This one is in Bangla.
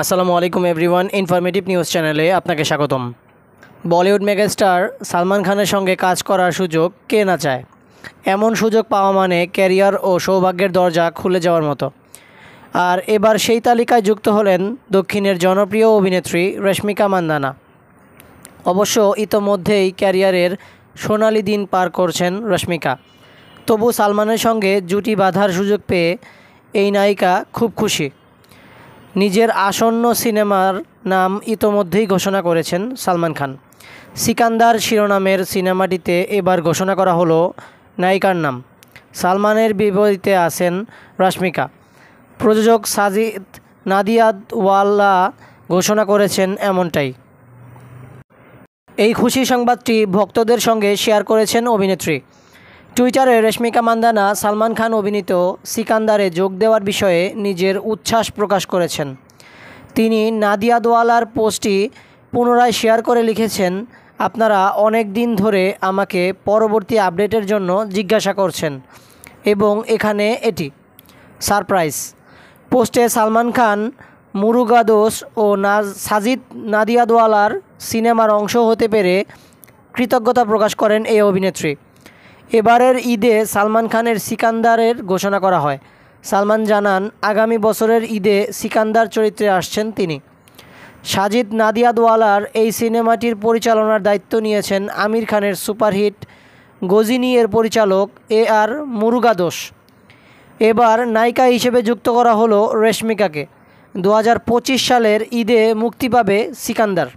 আসসালামু আলাইকুম এভরিওয়ান, ইনফরমেটিভ নিউজ চ্যানেলে আপনাকে স্বাগতম। বলিউড মেগাস্টার সালমান খানের সঙ্গে কাজ করার সুযোগ কে না চায়। এমন সুযোগ পাওয়া মানে ক্যারিয়ার ও সৌভাগ্যের দরজা খুলে যাওয়ার মতো। আর এবার সেই তালিকায় যুক্ত হলেন দক্ষিণের জনপ্রিয় অভিনেত্রী রশ্মিকা মান্দানা। অবশ্য ইতোমধ্যেই ক্যারিয়ারের সোনালি দিন পার করছেন রশ্মিকা। তবু সালমানের সঙ্গে জুটি বাঁধার সুযোগ পেয়ে এই নায়িকা খুব খুশি। নিজের আসন্ন সিনেমার নাম ইতোমধ্যেই ঘোষণা করেছেন সালমান খান। সিকান্দার শিরোনামের সিনেমাটিতে এবার ঘোষণা করা হলো নায়িকার নাম। সালমানের বিপরীতে আছেন রশ্মিকা। প্রযোজক সাজিদ নাদিয়াদওয়ালা ঘোষণা করেছেন এমনটাই। এই খুশি সংবাদটি ভক্তদের সঙ্গে শেয়ার করেছেন অভিনেত্রী। টুইটারে রশ্মিকা মান্দানা সালমান খান অভিনীত সিকান্দারে যোগ দেওয়ার বিষয়ে নিজের উচ্ছ্বাস প্রকাশ করেছেন। তিনি নাদিয়াদওয়ালার পোস্টটি পুনরায় শেয়ার করে লিখেছেন, আপনারা অনেক দিন ধরে আমাকে পরবর্তী আপডেটের জন্য জিজ্ঞাসা করছেন এবং এখানে এটি সারপ্রাইজ। পোস্টে সালমান খান, মুরুগাদোস ও সাজিদ নাদিয়াদওয়ালার সিনেমার অংশ হতে পেরে কৃতজ্ঞতা প্রকাশ করেন এই অভিনেত্রী। এবারের ঈদে সালমান খানের সিকান্দারের ঘোষণা করা হয়। সালমান জানান, আগামী বছরের ঈদে সিকান্দার চরিত্রে আসছেন তিনি। সাজিদ নাদিয়াদওয়ালার এই সিনেমাটির পরিচালনার দায়িত্ব নিয়েছেন আমির খানের সুপারহিট গজিনি এর পরিচালক আর মুরুগাদোস। এবার নায়িকা হিসেবে যুক্ত করা হলো রশ্মিকাকে। 2025 সালের ঈদে মুক্তি পাবে সিকান্দার।